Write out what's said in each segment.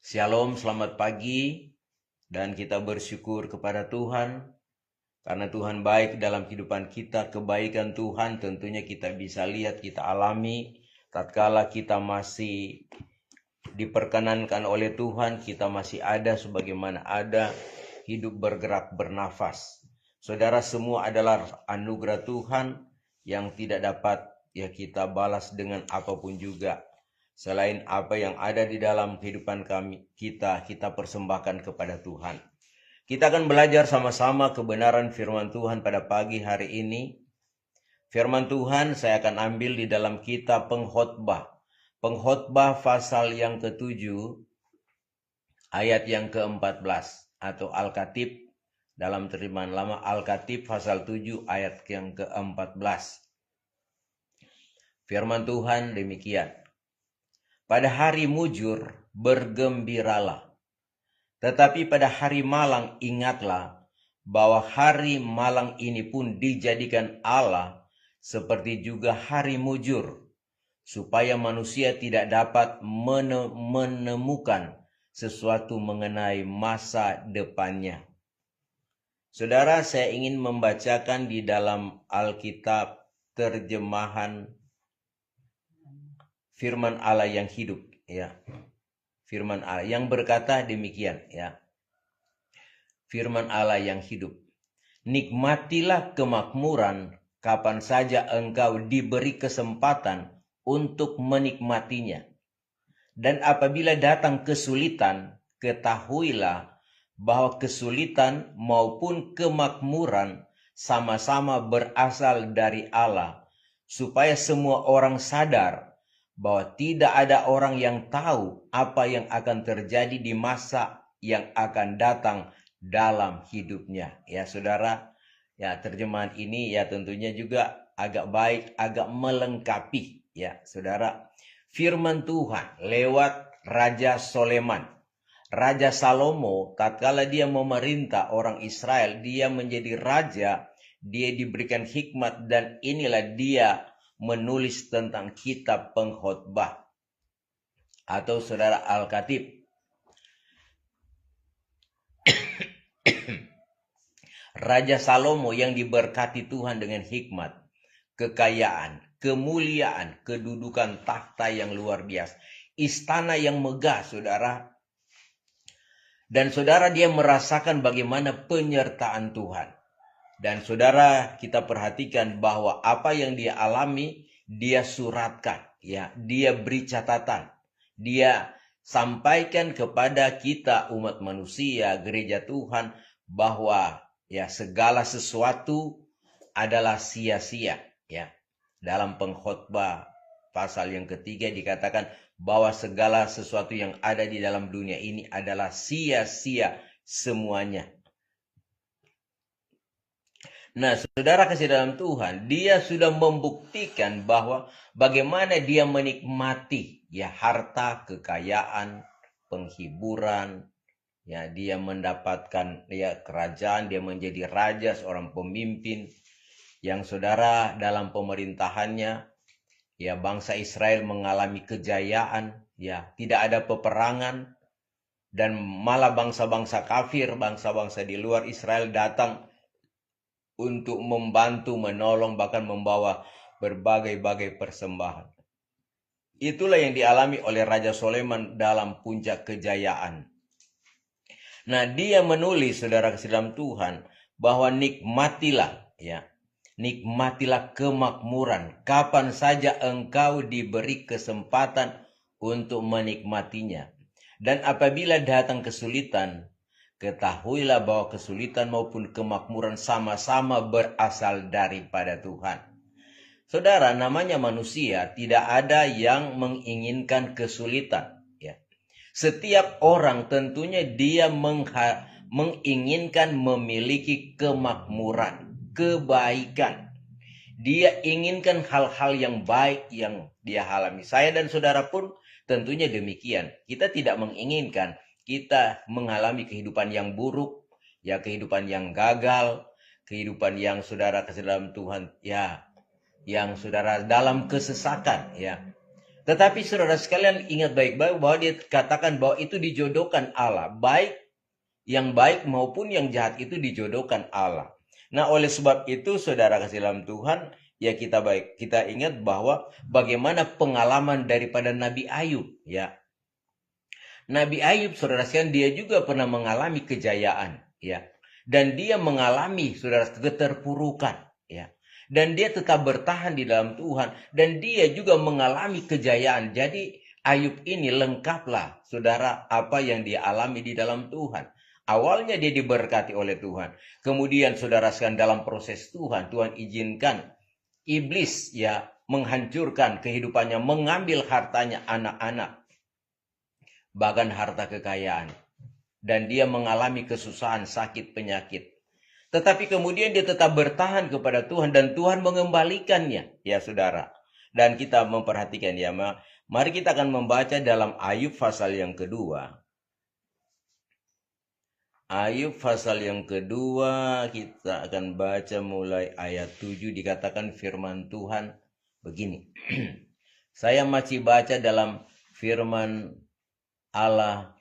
Shalom, selamat pagi, dan kita bersyukur kepada Tuhan, karena Tuhan baik dalam kehidupan kita. Kebaikan Tuhan tentunya kita bisa lihat, kita alami, tatkala kita masih diperkenankan oleh Tuhan, kita masih ada sebagaimana ada, hidup bergerak bernafas. Saudara, semua adalah anugerah Tuhan yang tidak dapat kita balas dengan apapun juga. Selain apa yang ada di dalam kehidupan kita persembahkan kepada Tuhan. Kita akan belajar sama-sama kebenaran firman Tuhan pada pagi hari ini. Firman Tuhan saya akan ambil di dalam kitab Pengkhotbah. Pengkhotbah pasal yang ke-7 ayat yang ke-14 atau Al-Khatib dalam terjemahan lama, Al-Khatib pasal 7 ayat yang ke-14. Firman Tuhan demikian. Pada hari mujur bergembiralah, tetapi pada hari malang ingatlah bahwa hari malang ini pun dijadikan Allah seperti juga hari mujur, supaya manusia tidak dapat menemukan sesuatu mengenai masa depannya. Saudara, saya ingin membacakan di dalam Alkitab terjemahan firman Allah yang hidup, ya. Firman Allah yang berkata demikian, ya. Firman Allah yang hidup. Nikmatilah kemakmuran kapan saja engkau diberi kesempatan untuk menikmatinya. Dan apabila datang kesulitan, ketahuilah bahwa kesulitan maupun kemakmuran sama-sama berasal dari Allah, supaya semua orang sadar bahwa tidak ada orang yang tahu apa yang akan terjadi di masa yang akan datang dalam hidupnya. Ya saudara, ya terjemahan ini ya tentunya juga agak baik, agak melengkapi ya saudara. Firman Tuhan lewat Raja Soleman. Raja Salomo tatkala dia memerintah orang Israel, dia menjadi raja, dia diberikan hikmat, dan inilah dia menulis tentang kitab Pengkhotbah atau saudara Al-Khatib. Raja Salomo yang diberkati Tuhan dengan hikmat, kekayaan, kemuliaan, kedudukan takhta yang luar biasa, istana yang megah, saudara. Dan saudara, dia merasakan bagaimana penyertaan Tuhan. Dan saudara, kita perhatikan bahwa apa yang dia alami, dia suratkan, ya, dia beri catatan. Dia sampaikan kepada kita umat manusia, gereja Tuhan, bahwa ya segala sesuatu adalah sia-sia, ya. Dalam Pengkhotbah pasal yang ketiga dikatakan bahwa segala sesuatu yang ada di dalam dunia ini adalah sia-sia semuanya. Nah, saudara kasih dalam Tuhan, dia sudah membuktikan bahwa bagaimana dia menikmati ya harta, kekayaan, penghiburan, ya dia mendapatkan ya kerajaan, dia menjadi raja, seorang pemimpin yang saudara dalam pemerintahannya ya bangsa Israel mengalami kejayaan, ya tidak ada peperangan, dan malah bangsa-bangsa kafir, bangsa-bangsa di luar Israel datang untuk membantu, menolong, bahkan membawa berbagai-bagai persembahan. Itulah yang dialami oleh Raja Soleman dalam puncak kejayaan. Nah, dia menulis, saudara kasih dalam Tuhan, bahwa nikmatilah, ya, nikmatilah kemakmuran kapan saja engkau diberi kesempatan untuk menikmatinya. Dan apabila datang kesulitan, ketahuilah bahwa kesulitan maupun kemakmuran sama-sama berasal daripada Tuhan. Saudara, namanya manusia, tidak ada yang menginginkan kesulitan. Ya. Setiap orang tentunya dia menginginkan memiliki kemakmuran, kebaikan. Dia inginkan hal-hal yang baik yang dia alami. Saya dan saudara pun tentunya demikian. Kita tidak menginginkan kita mengalami kehidupan yang buruk, ya kehidupan yang gagal, kehidupan yang saudara kasih dalam Tuhan, ya yang saudara dalam kesesakan, ya. Tetapi saudara sekalian ingat baik-baik bahwa dia katakan bahwa itu dijodohkan Allah. Baik yang baik maupun yang jahat itu dijodohkan Allah. Nah, oleh sebab itu saudara kasih dalam Tuhan, ya kita ingat bahwa bagaimana pengalaman daripada Nabi Ayub, ya. Nabi Ayub saudara sekalian dia juga pernah mengalami kejayaan, ya. Dan dia mengalami saudara keterpurukan, ya. Dan dia tetap bertahan di dalam Tuhan dan dia juga mengalami kejayaan. Jadi Ayub ini lengkaplah saudara apa yang dia alami di dalam Tuhan. Awalnya dia diberkati oleh Tuhan. Kemudian saudara sekalian dalam proses Tuhan izinkan iblis ya menghancurkan kehidupannya, mengambil hartanya anak-anak, bahkan harta kekayaan. Dan dia mengalami kesusahan, sakit, penyakit. Tetapi kemudian dia tetap bertahan kepada Tuhan dan Tuhan mengembalikannya, ya saudara. Dan kita memperhatikan ya, mari kita akan membaca dalam Ayub pasal yang kedua. Ayub pasal yang kedua kita akan baca mulai ayat 7, dikatakan firman Tuhan begini. Saya masih baca dalam firman Allah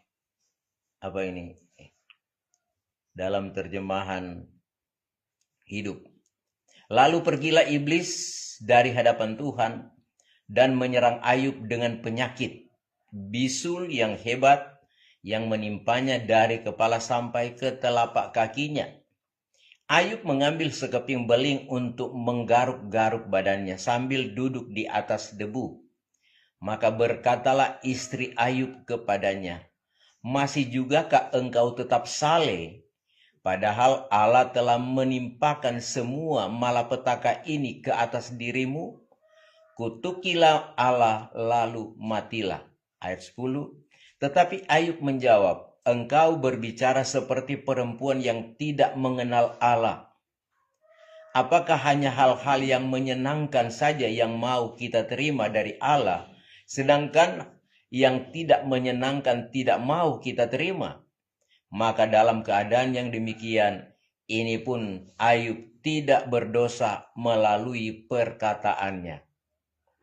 dalam terjemahan hidup. Lalu pergilah iblis dari hadapan Tuhan dan menyerang Ayub dengan penyakit bisul yang hebat yang menimpanya dari kepala sampai ke telapak kakinya. Ayub mengambil sekeping beling untuk menggaruk-garuk badannya sambil duduk di atas debu. Maka berkatalah istri Ayub kepadanya, "Masih jugakah engkau tetap saleh? Padahal Allah telah menimpakan semua malapetaka ini ke atas dirimu. Kutukilah Allah lalu matilah." Ayat 10. Tetapi Ayub menjawab, "Engkau berbicara seperti perempuan yang tidak mengenal Allah. Apakah hanya hal-hal yang menyenangkan saja yang mau kita terima dari Allah, sedangkan yang tidak menyenangkan tidak mau kita terima?" Maka dalam keadaan yang demikian, ini pun Ayub tidak berdosa melalui perkataannya.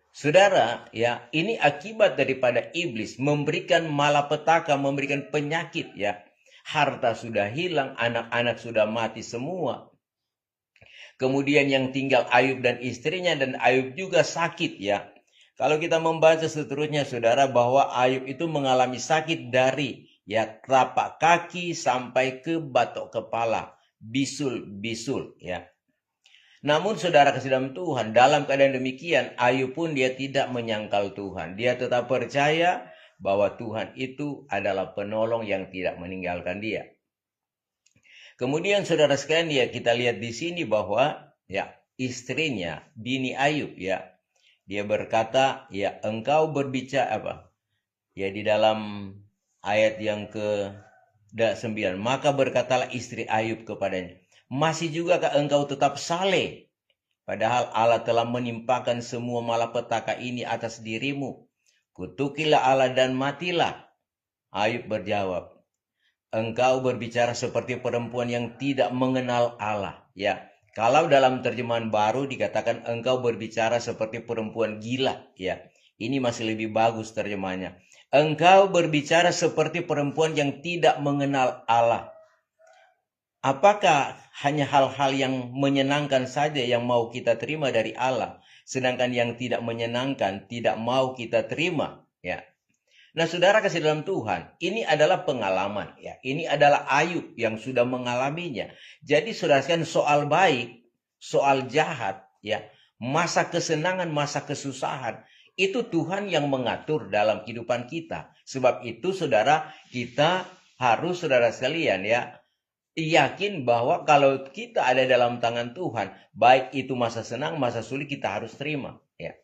Saudara, ya, ini akibat daripada iblis memberikan malapetaka, memberikan penyakit, ya. Harta sudah hilang, anak-anak sudah mati semua. Kemudian yang tinggal Ayub dan istrinya, dan Ayub juga sakit, ya. Kalau kita membaca seterusnya, saudara, bahwa Ayub itu mengalami sakit dari ya telapak kaki sampai ke batok kepala, bisul, ya. Namun saudara kasih dalam Tuhan, dalam keadaan demikian, Ayub pun dia tidak menyangkal Tuhan. Dia tetap percaya bahwa Tuhan itu adalah penolong yang tidak meninggalkan dia. Kemudian saudara sekalian, ya kita lihat di sini bahwa ya istrinya, bini Ayub, ya, dia berkata, ya engkau berbicara Ya di dalam ayat yang ke-9, maka berkatalah istri Ayub kepadanya, "Masih jugakah engkau tetap saleh? Padahal Allah telah menimpakan semua malapetaka ini atas dirimu. Kutukilah Allah dan matilah." Ayub berjawab, "Engkau berbicara seperti perempuan yang tidak mengenal Allah." Ya, kalau dalam terjemahan baru dikatakan engkau berbicara seperti perempuan gila, ya. Ini masih lebih bagus terjemahnya. Engkau berbicara seperti perempuan yang tidak mengenal Allah. Apakah hanya hal-hal yang menyenangkan saja yang mau kita terima dari Allah, sedangkan yang tidak menyenangkan tidak mau kita terima, ya. Nah, saudara kasih dalam Tuhan, ini adalah pengalaman, ya. Ini adalah Ayub yang sudah mengalaminya. Jadi saudara sekalian, soal baik, soal jahat, ya, masa kesenangan, masa kesusahan, itu Tuhan yang mengatur dalam kehidupan kita. Sebab itu saudara, kita harus saudara sekalian, ya, yakin bahwa kalau kita ada dalam tangan Tuhan, baik itu masa senang, masa sulit, kita harus terima, ya.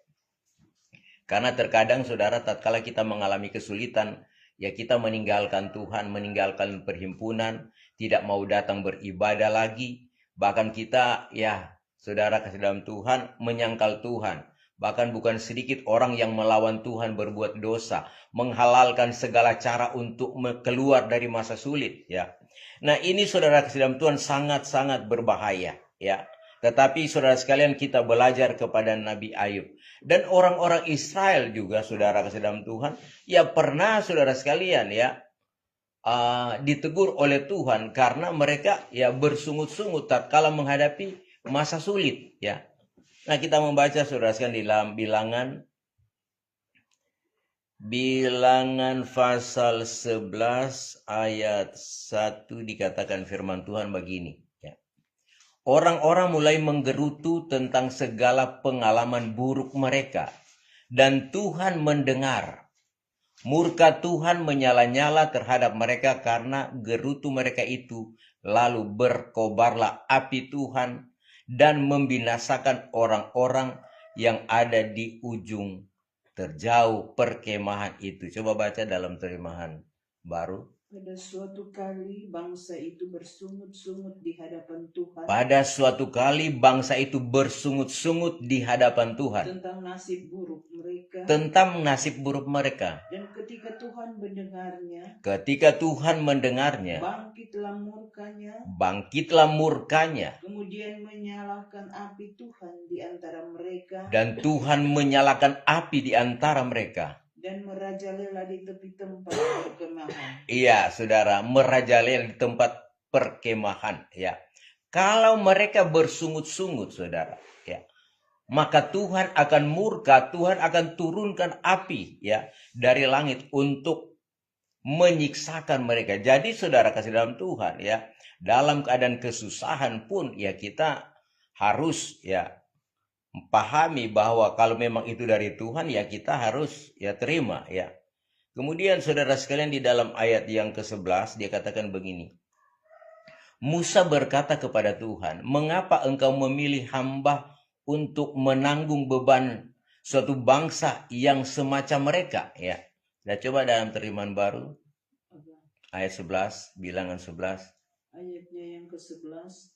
Karena terkadang saudara, tatkala kita mengalami kesulitan, ya kita meninggalkan Tuhan, meninggalkan perhimpunan, tidak mau datang beribadah lagi. Bahkan kita, ya saudara kasih dalam Tuhan, menyangkal Tuhan. Bahkan bukan sedikit orang yang melawan Tuhan, berbuat dosa, menghalalkan segala cara untuk keluar dari masa sulit, ya. Nah, ini saudara kasih dalam Tuhan sangat-sangat berbahaya, ya. Tetapi saudara sekalian kita belajar kepada Nabi Ayub. Dan orang-orang Israel juga saudara kasih dalam Tuhan. Ya pernah saudara sekalian ya ditegur oleh Tuhan karena mereka ya bersungut-sungut tatkala menghadapi masa sulit ya. Nah kita membaca saudara sekalian di dalam Bilangan pasal 11 ayat 1 dikatakan firman Tuhan begini. Ya. Orang-orang mulai menggerutu tentang segala pengalaman buruk mereka. Dan Tuhan mendengar. Murka Tuhan menyala-nyala terhadap mereka karena gerutu mereka itu. Lalu berkobarlah api Tuhan dan membinasakan orang-orang yang ada di ujung terjauh perkemahan itu. Coba baca dalam terjemahan baru. Pada suatu kali bangsa itu bersungut-sungut di hadapan Tuhan. Pada suatu kali bangsa itu bersungut-sungut di hadapan Tuhan. Tentang nasib buruk mereka. Tentang nasib buruk mereka. Dan ketika Tuhan mendengarnya. Ketika Tuhan mendengarnya. Bangkitlah murkanya. Bangkitlah murkanya. Kemudian menyalakan api Tuhan di antara mereka. Dan Tuhan menyalakan api di antara mereka. Dan merajalela di tepi tempat perkemahan. Iya, saudara, merajalela di tempat perkemahan. Ya, kalau mereka bersungut-sungut, saudara, ya, maka Tuhan akan murka, Tuhan akan turunkan api, ya, dari langit untuk menyiksakan mereka. Jadi, saudara kasih dalam Tuhan, ya, dalam keadaan kesusahan pun, ya, kita harus, ya, pahami bahwa kalau memang itu dari Tuhan ya kita harus ya terima ya. Kemudian saudara sekalian di dalam ayat yang ke-11 dia katakan begini. Musa berkata kepada Tuhan, "Mengapa engkau memilih hamba untuk menanggung beban suatu bangsa yang semacam mereka?" Ya. Nah, coba dalam terjemahan baru ayat 11, bilangan 11. Ayatnya yang ke-11.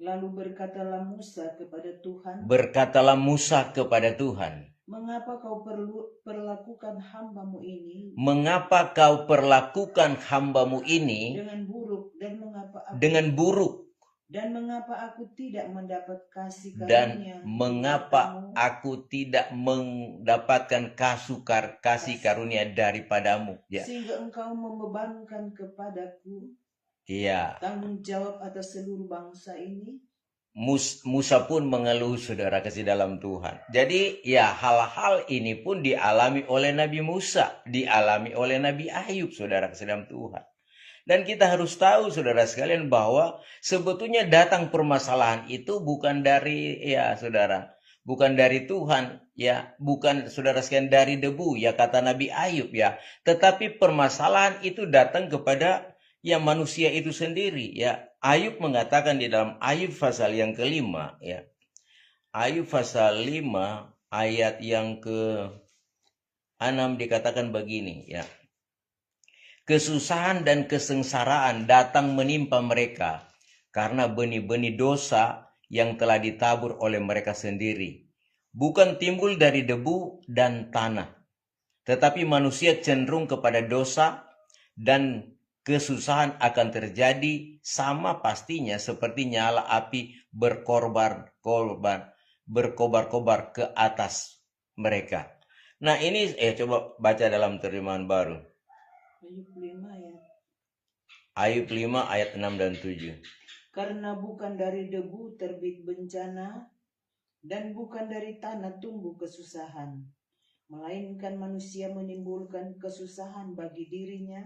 Lalu berkatalah Musa kepada Tuhan. Berkatalah Musa kepada Tuhan. Mengapa kau perlakukan hambamu ini? Mengapa kau perlakukan hambamu ini dengan buruk dan mengapa aku, dengan buruk? Dan mengapa aku tidak mendapat kasih karunia? Dan mengapa aku tidak mendapatkan kasih karunia daripadamu? Ya. Sehingga engkau membebankan kepadaku. Iya. Tanggung jawab atas seluruh bangsa ini. Musa pun mengeluh saudara kasih dalam Tuhan. Jadi ya hal-hal ini pun dialami oleh Nabi Musa, dialami oleh Nabi Ayub saudara kasih dalam Tuhan. Dan kita harus tahu saudara sekalian bahwa sebetulnya datang permasalahan itu bukan dari ya saudara, bukan dari Tuhan ya, bukan saudara sekalian dari debu ya kata Nabi Ayub ya, tetapi permasalahan itu datang kepada ya manusia itu sendiri ya. Ayub mengatakan di dalam Ayub pasal yang ke-5 ya. Ayub pasal 5 ayat yang ke-6 dikatakan begini ya. Kesusahan dan kesengsaraan datang menimpa mereka karena benih-benih dosa yang telah ditabur oleh mereka sendiri. Bukan timbul dari debu dan tanah, tetapi manusia cenderung kepada dosa dan kesusahan akan terjadi sama pastinya seperti nyala api berkobar-kobar ke atas mereka. Nah ini coba baca dalam terjemahan baru. Ayub 5 ya. Ayub 5 ayat 6 dan 7. Karena bukan dari debu terbit bencana dan bukan dari tanah tumbuh kesusahan, melainkan manusia menimbulkan kesusahan bagi dirinya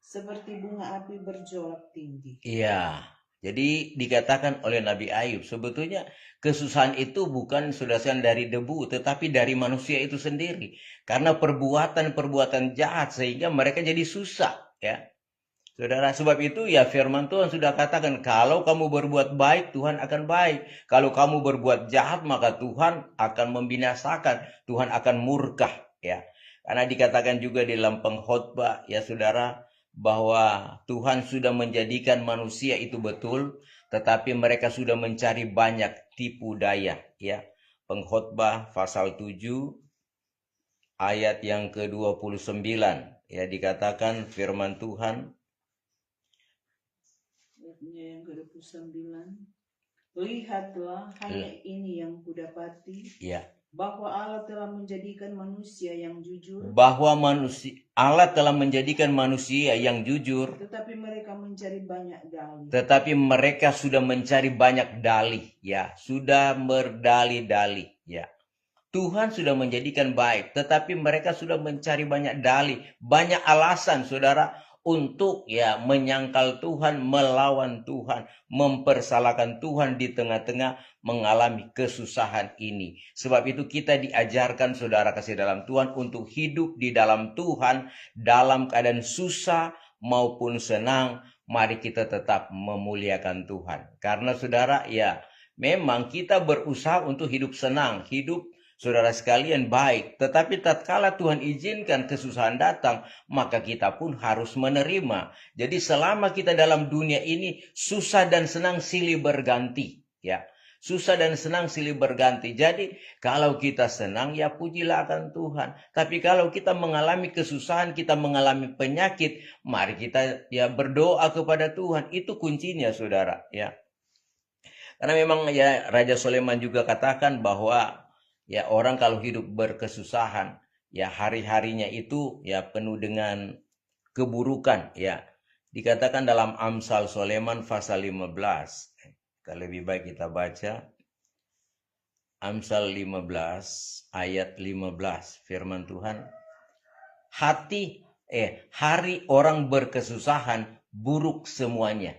seperti bunga api berjolak tinggi. Iya, jadi dikatakan oleh Nabi Ayub sebetulnya kesusahan itu bukan sudahan dari debu tetapi dari manusia itu sendiri. Karena perbuatan-perbuatan jahat sehingga mereka jadi susah ya. Saudara, sebab itu ya firman Tuhan sudah katakan kalau kamu berbuat baik Tuhan akan baik. Kalau kamu berbuat jahat maka Tuhan akan membinasakan, Tuhan akan murka ya. Karena dikatakan juga di dalam pengkhotbah ya saudara bahwa Tuhan sudah menjadikan manusia itu betul, tetapi mereka sudah mencari banyak tipu daya ya. Pengkhotbah pasal 7 ayat yang ke-29 ya dikatakan firman Tuhan ayatnya yang ke-29. Lihatlah, hanya ini yang kudapati, Ya, bahwa Allah telah menjadikan manusia yang jujur, bahwa Allah telah menjadikan manusia yang jujur, tetapi mereka mencari banyak dalih. tetapi mereka sudah mencari banyak dalih, ya, sudah berdalih-dalih, ya. Tuhan sudah menjadikan baik, tetapi mereka sudah mencari banyak dalih, banyak alasan, saudara, untuk ya menyangkal Tuhan, melawan Tuhan, mempersalahkan Tuhan di tengah-tengah mengalami kesusahan ini. Sebab itu kita diajarkan, saudara kasih dalam Tuhan, untuk hidup di dalam Tuhan, dalam keadaan susah maupun senang, mari kita tetap memuliakan Tuhan. Karena saudara, ya memang kita berusaha untuk hidup senang, hidup saudara sekalian baik, tetapi tatkala Tuhan izinkan kesusahan datang, maka kita pun harus menerima. Jadi selama kita dalam dunia ini, susah dan senang silih berganti, ya. Susah dan senang silih berganti. Jadi kalau kita senang, ya pujilah akan Tuhan. Tapi kalau kita mengalami kesusahan, kita mengalami penyakit, mari kita ya berdoa kepada Tuhan. Itu kuncinya, saudara, ya. Karena memang ya Raja Sulaiman juga katakan bahwa ya orang kalau hidup berkesusahan, ya hari-harinya itu ya penuh dengan keburukan, ya. Dikatakan dalam Amsal Sulaiman pasal 15. Lebih baik kita baca Amsal 15 ayat 15. Firman Tuhan, hari orang berkesusahan buruk semuanya.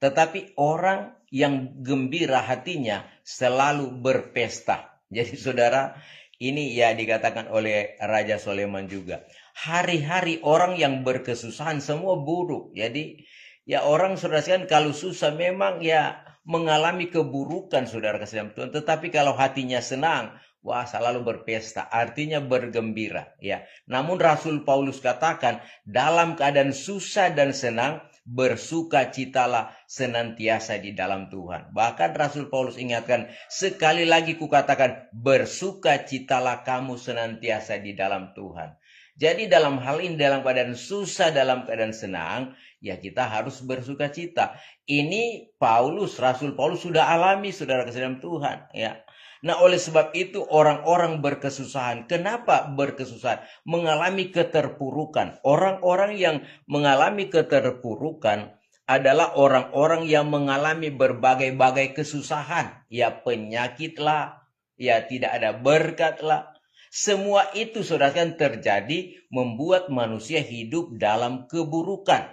Tetapi orang yang gembira hatinya selalu berpesta. Jadi saudara, ini ya dikatakan oleh Raja Sulaiman juga. Hari-hari orang yang berkesusahan semua buruk. Jadi ya orang saudara sekalian kalau susah memang ya mengalami keburukan, saudara kasih dalam Tuhan. Tetapi kalau hatinya senang, wah selalu berpesta, artinya bergembira. Ya. Namun Rasul Paulus katakan dalam keadaan susah dan senang, bersukacitalah senantiasa di dalam Tuhan. Bahkan Rasul Paulus ingatkan, sekali lagi kukatakan, bersukacitalah kamu senantiasa di dalam Tuhan. Jadi dalam hal ini, dalam keadaan susah, dalam keadaan senang, ya kita harus bersukacita. Ini Rasul Paulus sudah alami, saudara kasih dalam Tuhan. Ya. Nah oleh sebab itu orang-orang berkesusahan. Kenapa berkesusahan? Mengalami keterpurukan. Orang-orang yang mengalami keterpurukan adalah orang-orang yang mengalami berbagai-bagai kesusahan. Ya penyakit lah, ya tidak ada berkat lah. Semua itu saudara kan terjadi membuat manusia hidup dalam keburukan.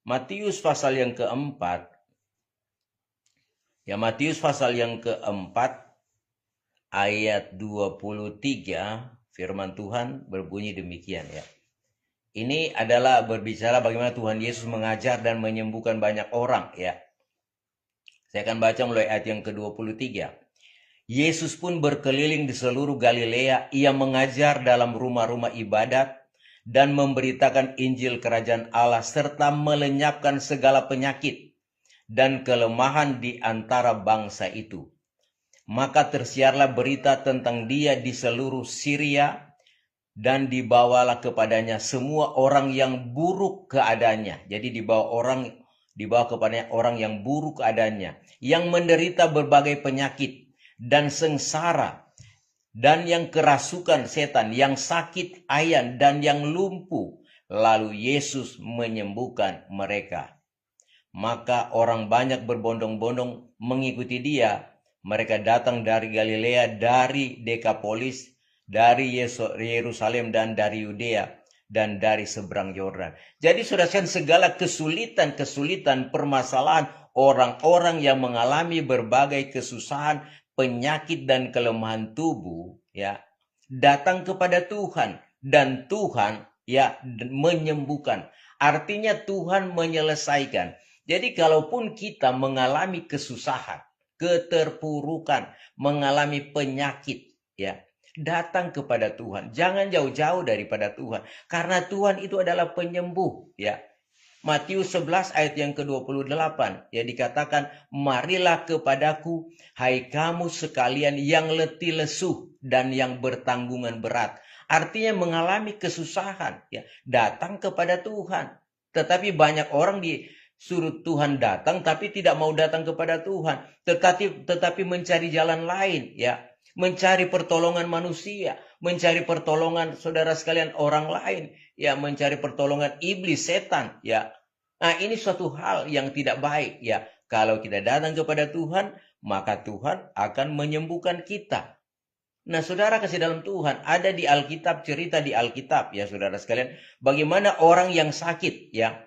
Matius pasal yang keempat. Ya Matius pasal yang keempat ayat 23 firman Tuhan berbunyi demikian ya. Ini adalah berbicara bagaimana Tuhan Yesus mengajar dan menyembuhkan banyak orang ya. Saya akan baca mulai ayat yang ke-23. Yesus pun berkeliling di seluruh Galilea, ia mengajar dalam rumah-rumah ibadat dan memberitakan Injil Kerajaan Allah serta melenyapkan segala penyakit dan kelemahan di antara bangsa itu. Maka tersiarlah berita tentang dia di seluruh Syria dan dibawalah kepadanya semua orang yang buruk keadaannya. Jadi dibawa kepadanya orang yang buruk keadaannya, yang menderita berbagai penyakit dan sengsara, dan yang kerasukan setan, yang sakit ayan, dan yang lumpuh. Lalu Yesus menyembuhkan mereka. Maka orang banyak berbondong-bondong mengikuti dia. Mereka datang dari Galilea, dari Dekapolis, dari Yerusalem, dan dari Yudea, dan dari seberang Yordan. Jadi saudara, segala kesulitan, permasalahan orang-orang yang mengalami berbagai kesusahan, penyakit dan kelemahan tubuh ya datang kepada Tuhan dan Tuhan ya menyembuhkan. Artinya Tuhan menyelesaikan. Jadi kalaupun kita mengalami kesusahan, keterpurukan, mengalami penyakit ya, datang kepada Tuhan. Jangan jauh-jauh daripada Tuhan, karena Tuhan itu adalah penyembuh ya. Matius 11 ayat yang ke-28 ya dikatakan, marilah kepadaku hai kamu sekalian yang letih lesu dan yang bertanggungan berat. Artinya mengalami kesusahan ya, datang kepada Tuhan. Tetapi banyak orang suruh Tuhan datang tapi tidak mau datang kepada Tuhan, tetapi mencari jalan lain, ya, mencari pertolongan manusia, mencari pertolongan saudara sekalian orang lain, ya, mencari pertolongan iblis, setan, ya. Nah, ini suatu hal yang tidak baik, ya. Kalau kita datang kepada Tuhan, maka Tuhan akan menyembuhkan kita. Nah, saudara kasih dalam Tuhan, ada di Alkitab, cerita di Alkitab, ya saudara sekalian, bagaimana orang yang sakit, ya.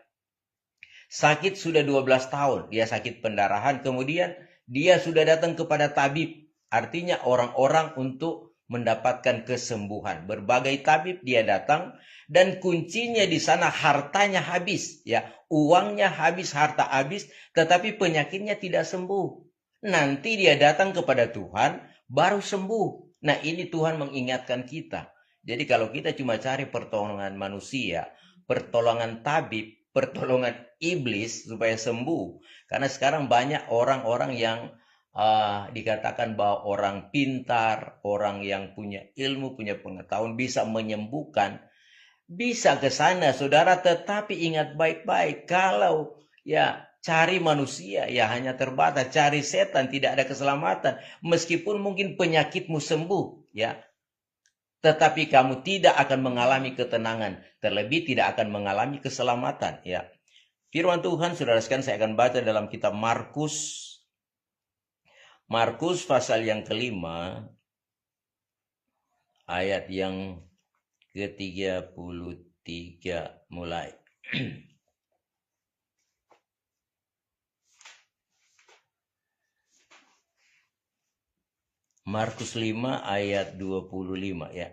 Sakit sudah 12 tahun, dia sakit pendarahan, kemudian dia sudah datang kepada tabib, artinya orang-orang untuk mendapatkan kesembuhan. Berbagai tabib dia datang, dan kuncinya di sana hartanya habis, ya. Uangnya habis, harta habis, tetapi penyakitnya tidak sembuh. Nanti dia datang kepada Tuhan, baru sembuh. Nah, ini Tuhan mengingatkan kita. Jadi kalau kita cuma cari pertolongan manusia, pertolongan tabib, pertolongan iblis supaya sembuh. Karena sekarang banyak orang-orang yang dikatakan bahwa orang pintar, orang yang punya ilmu, punya pengetahuan, bisa menyembuhkan. Bisa ke sana, saudara, tetapi ingat baik-baik, kalau ya cari manusia ya hanya terbatas, cari setan tidak ada keselamatan. Meskipun mungkin penyakitmu sembuh, ya, tetapi kamu tidak akan mengalami ketenangan, terlebih tidak akan mengalami keselamatan, ya. Firman Tuhan, saudara sekalian, saya akan baca dalam kitab Markus pasal yang kelima, ayat yang ke-33 mulai. Markus 5 ayat 25, ya.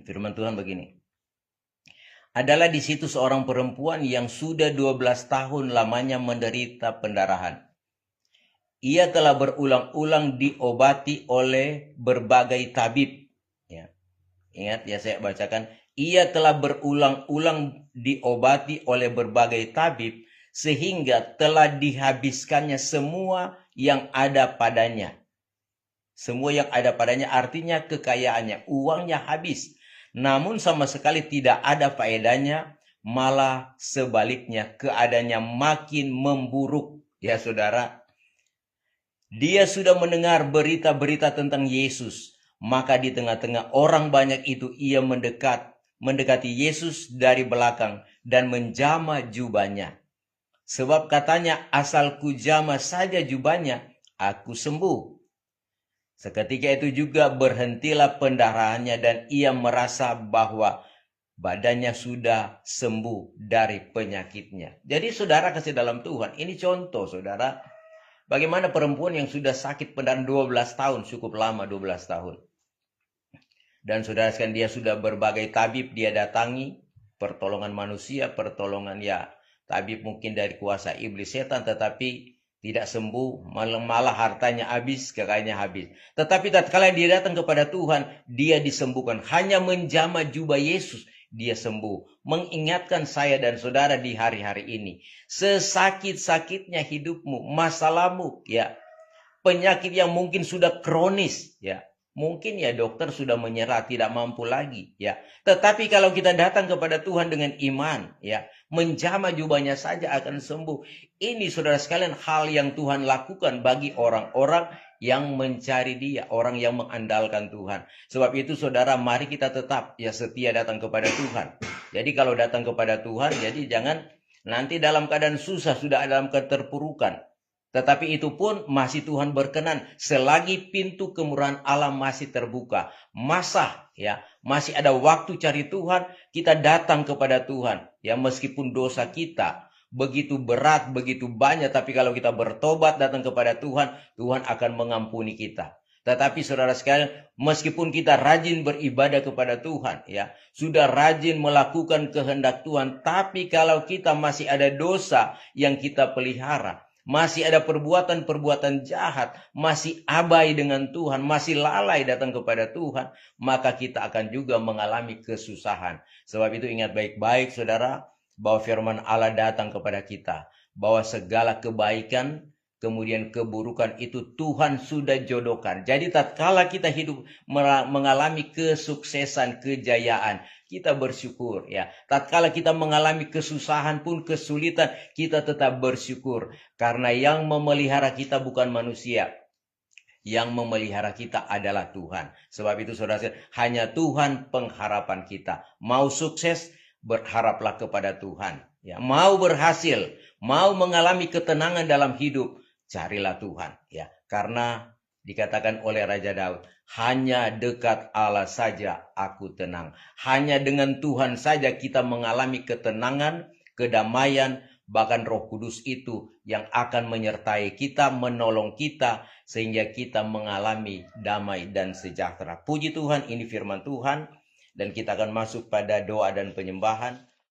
Firman Tuhan begini. Adalah di situ seorang perempuan yang sudah 12 tahun lamanya menderita pendarahan. Ia telah berulang-ulang diobati oleh berbagai tabib. Ya. Ingat ya, saya bacakan. Ia telah berulang-ulang diobati oleh berbagai tabib sehingga telah dihabiskannya semua yang ada padanya. Semua yang ada padanya artinya kekayaannya, uangnya habis. Namun sama sekali tidak ada faedahnya, malah sebaliknya keadaannya makin memburuk. Ya saudara, dia sudah mendengar berita-berita tentang Yesus. Maka di tengah-tengah orang banyak itu ia mendekati Yesus dari belakang dan menjamah jubahnya. Sebab katanya, asal ku jamah saja jubahnya, aku sembuh. Seketika itu juga berhentilah pendarahannya dan ia merasa bahwa badannya sudah sembuh dari penyakitnya. Jadi saudara kasih dalam Tuhan, ini contoh saudara, bagaimana perempuan yang sudah sakit pendarahan 12 tahun, cukup lama 12 tahun. Dan saudara sekalian, dia sudah berbagai tabib dia datangi, pertolongan manusia, pertolongan ya tabib mungkin dari kuasa iblis setan, tetapi tidak sembuh, malah hartanya habis, kekayaannya habis. Tetapi tatkala dia datang kepada Tuhan, dia disembuhkan. Hanya menjamah jubah Yesus, dia sembuh. Mengingatkan saya dan saudara di hari-hari ini, sesakit-sakitnya hidupmu, masalahmu, ya, penyakit yang mungkin sudah kronis, ya, mungkin ya dokter sudah menyerah, tidak mampu lagi, ya. Tetapi kalau kita datang kepada Tuhan dengan iman, ya, menjamah jubahnya saja akan sembuh. Ini saudara sekalian hal yang Tuhan lakukan bagi orang-orang yang mencari Dia, orang yang mengandalkan Tuhan. Sebab itu saudara, mari kita tetap ya setia datang kepada Tuhan. Jadi kalau datang kepada Tuhan, jadi jangan nanti dalam keadaan susah, sudah dalam keterpurukan. Tetapi itu pun masih Tuhan berkenan selagi pintu kemurahan Allah masih terbuka. Ya, masih ada waktu cari Tuhan, kita datang kepada Tuhan. Ya, meskipun dosa kita begitu berat, begitu banyak, tapi kalau kita bertobat datang kepada Tuhan, Tuhan akan mengampuni kita. Tetapi saudara sekalian, meskipun kita rajin beribadah kepada Tuhan, ya, sudah rajin melakukan kehendak Tuhan, tapi kalau kita masih ada dosa yang kita pelihara, masih ada perbuatan-perbuatan jahat, masih abai dengan Tuhan, masih lalai datang kepada Tuhan, maka kita akan juga mengalami kesusahan. Sebab itu ingat baik-baik saudara, bahwa firman Allah datang kepada kita, bahwa segala kebaikan, kemudian keburukan itu Tuhan sudah jodohkan. Jadi tatkala kita hidup mengalami kesuksesan, kejayaan, kita bersyukur ya. Tatkala kita mengalami kesusahan pun, kesulitan, kita tetap bersyukur karena yang memelihara kita bukan manusia. Yang memelihara kita adalah Tuhan. Sebab itu saudara, hanya Tuhan pengharapan kita. Mau sukses, berharaplah kepada Tuhan. Ya, mau berhasil, mau mengalami ketenangan dalam hidup, carilah Tuhan. Ya, karena dikatakan oleh Raja Daud, hanya dekat Allah saja aku tenang. Hanya dengan Tuhan saja kita mengalami ketenangan, kedamaian, bahkan Roh Kudus itu yang akan menyertai kita, menolong kita, sehingga kita mengalami damai dan sejahtera. Puji Tuhan, ini firman Tuhan. Dan kita akan masuk pada doa dan penyembahan.